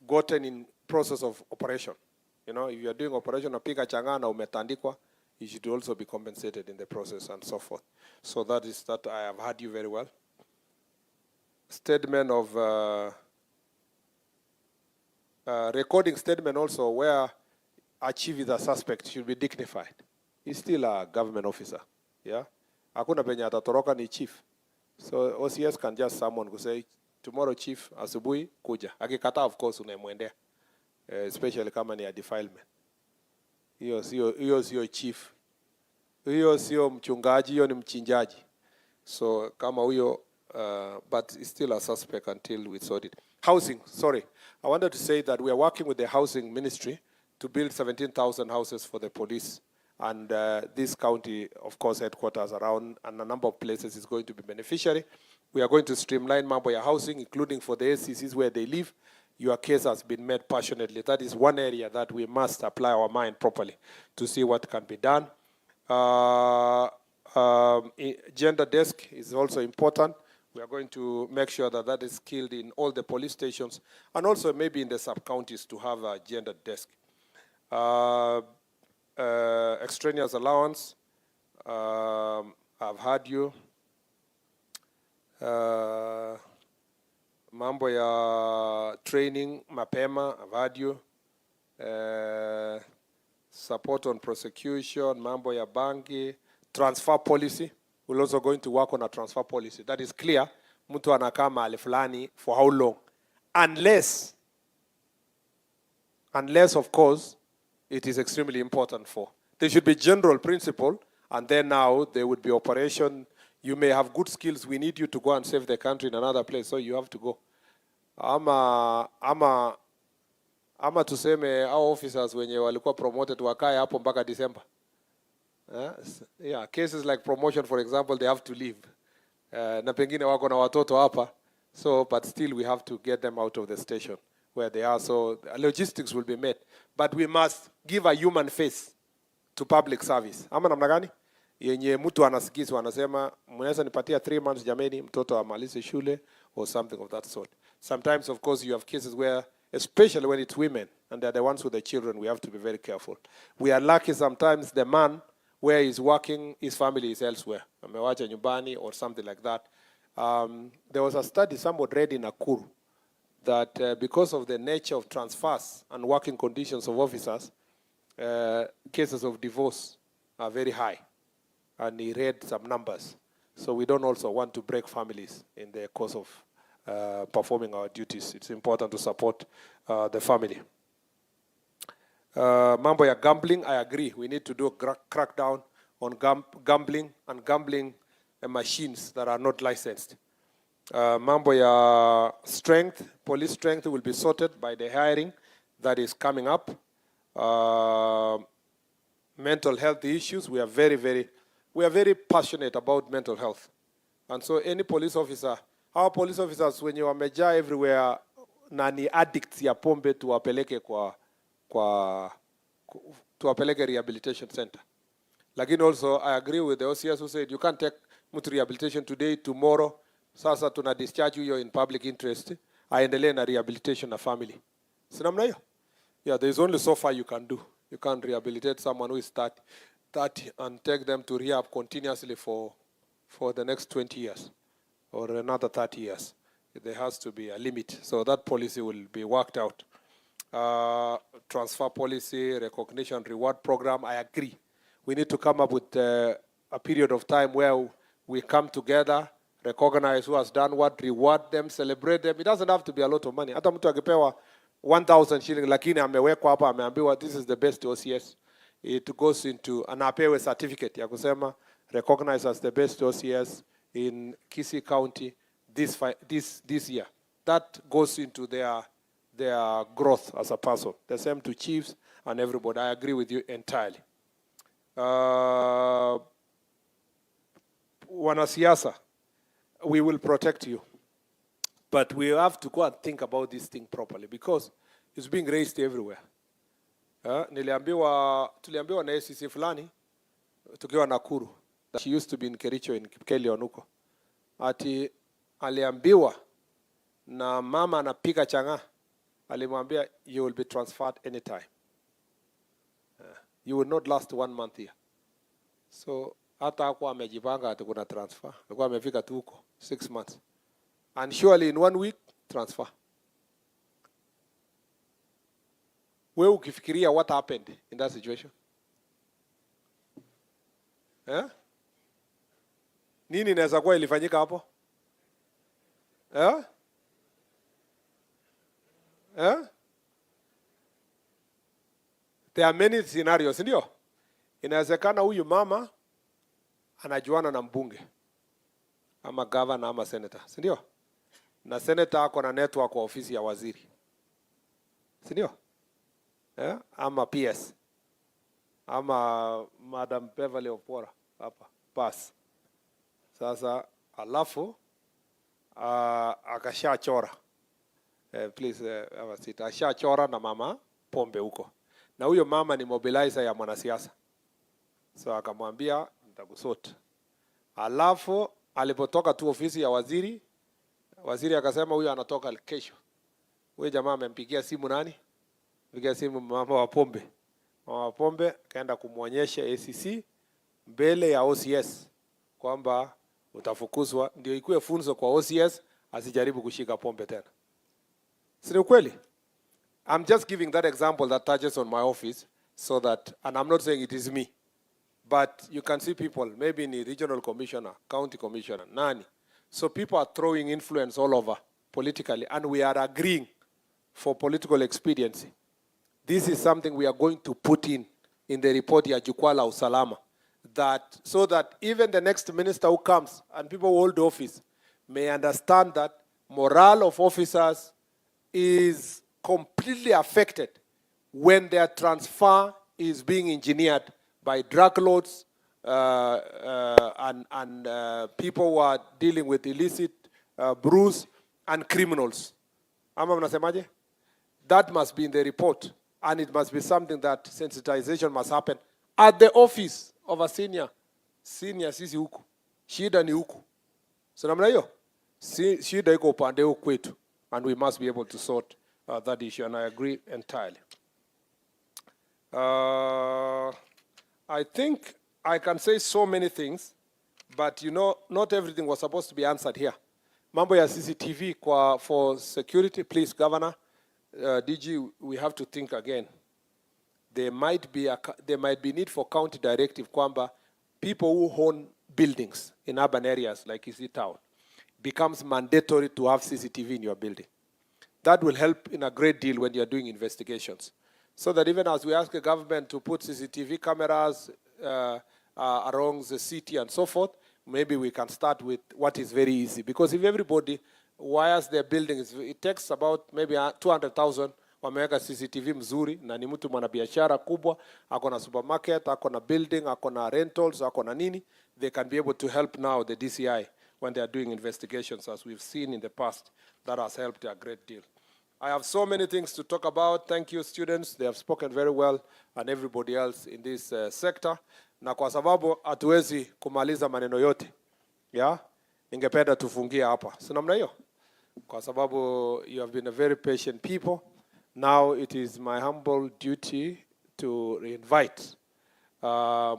gotten in process of operation. You know, if you are doing operation, napiga changana umetandikwa, you should also be compensated in the process and so forth. So that is that. I have heard you very well. Statement of recording statement also where a chief is a suspect should be dignified. He's still a government officer. Yeah, hakuna penye atatoroka ni chief. So OCS can just summon to say tomorrow chief asubuhi kuja. Akikataa of course unamwendea, especially kama ni a defilement. Hiyo sio chief. Hiyo sio mchungaji, hiyo ni mchinjaji. So kama huyo but it's still a suspect until we sort it. Housing, sorry. I wanted to say that we are working with the housing ministry to build 17,000 houses for the police. And this county, of course, headquarters around, and a number of places is going to be beneficiary. We are going to streamline mambo ya housing, including for the SCCs where they live. Your case has been made passionately. That is one area that we must apply our mind properly to see what can be done. Gender desk is also important. We are going to make sure that that is skilled in all the police stations, and also maybe in the sub-counties to have a gender desk. Extraneous allowance, I've heard you. Mambo ya training, mapema, I've heard you. Support on prosecution, mambo ya banki, transfer policy. We're also going to work on a transfer policy. That is clear. Mtu anakaa mahali fulani for how long? Unless of course, it is extremely important for. There should be general principle, and then now there would be operation. You may have good skills. We need you to go and save the country in another place, so you have to go. Ama tuseme our officers wenye walikuwa promoted wakae hapo mpaka December. Yeah, cases like promotion, for example, they have to leave. Na pengine wako na watoto hapa, so but still we have to get them out of the station where they are. So logistics will be met, but we must give a human face to public service. Ama namna gani? Yenye mtu anasikizwa anasema mnaweza nipatia 3 months jameni mtoto amalize shule or something of that sort. Sometimes of course you have cases where, especially when it's women and they're the ones with the children, we have to be very careful. We are lucky sometimes the man where he's working, his family is elsewhere. Amewacha nyumbani or something like that. There was a study someone read in Nakuru that because of the nature of transfers and working conditions of officers, cases of divorce are very high. And he read some numbers. So we don't also want to break families in the course of performing our duties. It's important to support the family. Mambo ya gambling, I agree. We need to do a crackdown on gambling and gambling machines that are not licensed. Mambo ya strength, police strength will be sorted by the hiring that is coming up. Mental health issues, we are very passionate about mental health. And so any police officer, our police officers wenye wamejaa everywhere na ni addicts ya pombe tuwapeleke tuwapeleke rehabilitation center. Lakini also I agree with the OCS who said you can't take mtu rehabilitation today, tomorrow. Sasa tuna discharge you in public interest. Aendelee na rehabilitation na family. Sinamna hiyo? Yeah, there is only so far you can do. You can't rehabilitate someone who is 30. 30 and take them to rehab continuously for the next 20 years or another 30 years. There has to be a limit. So that policy will be worked out. Transfer policy, recognition, reward program, I agree. We need to come up with a period of time where we come together, recognize who has done what, reward them, celebrate them. It doesn't have to be a lot of money. Hata mtu akipewa 1,000 shillings lakini amewekwa hapa ameambiwa this is the best OCS. It goes into an apewe certificate ya kusema recognized as the best OCS in Gusii County this year. That goes into their growth as a person. The same to chiefs and everybody. I agree with you entirely. Wanasiasa, we will protect you. But we have to go and think about this thing properly because it's being raised everywhere. Tuliambiwa na ACC fulani tukiwa Nakuru. She used to be in Kericho in Kipkeli Onuko. Ati aliambiwa na mama anapika changa. Alimwambia you will be transferred anytime. You will not last 1 month here. So hata hakuwa amejipanga ati kuna transfer. Alikuwa amefika tu huko 6 months. And surely in 1 week transfer. Wewe ukifikiria what happened in that situation? Nini inaweza kuwa ilifanyika hapo? There are many scenarios, ndio? Inawezekana huyu mama anajuana na mbunge ama governor ama senator, si ndio? Na senator ako na network kwa ofisi ya waziri, si ndio? Ama PS ama Madam Beverly Opora hapa pass. Sasa alafu akashachora please ashachora na mama pombe huko, na huyo mama ni mobilizer ya mwanasiasa, so akamwambia nitakusota. Alafu alipotoka tu ofisi ya waziri akasema huyo anatoka kesho. Huyo jamaa amempigia simu nani? Pigia simu mama wa pombe. Mama wa pombe kaenda kumuonyesha ACC mbele ya OCS kwamba utafukuzwa, ndio ikuwe funzo kwa OCS asijaribu kushika pombe tena. Si ni kweli? I'm just giving that example that touches on my office so that, and I'm not saying it is me, but you can see people, maybe in the regional commissioner, county commissioner, nani. So people are throwing influence all over politically, and we are agreeing for political expediency. This is something we are going to put in the report ya Jukwaa la Usalama, that so that even the next minister who comes and people who hold office may understand that morale of officers is completely affected when their transfer is being engineered by drug lords and people who are dealing with illicit brews and criminals. Ama mnasemaje? That must be in the report, and it must be something that sensitization must happen at the office of a senior sisi huku. Shida ni huku. So namna hiyo, shida iko upande huku kwetu, and we must be able to sort that issue, and I agree entirely. I think I can say so many things, but you know, not everything was supposed to be answered here. Mambo ya CCTV for security, please, Governor, DG, we have to think again. There might be need for county directive kwamba people who own buildings in urban areas like Gusii town becomes mandatory to have CCTV in your building. That will help in a great deal when you are doing investigations. So that even as we ask the government to put CCTV cameras around the city and so forth, maybe we can start with what is very easy. Because if everybody wires their buildings, it takes about maybe 200,000 wameweka CCTV mzuri, na ni mtu mwanabiashara kubwa, ako na supermarket, ako na building, ako na rentals, ako na nini, they can be able to help now the DCI when they are doing investigations, as we've seen in the past. That has helped a great deal. I have so many things to talk about. Thank you, students. They have spoken very well, and everybody else in this sector. Na kwa sababu hatuwezi kumaliza maneno yote, ningependa tufungie hapa. Si namna hiyo? Kwa sababu you have been a very patient people. Now it is my humble duty to invite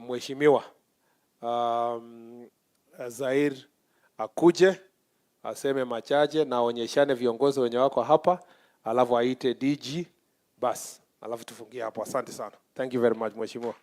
Mheshimiwa Zair akuje aseme machache na aonyeshane viongozi wenye wako hapa, alafu aite DG bas, alafu tufungie hapo. Asante sana. Thank you very much Mheshimiwa.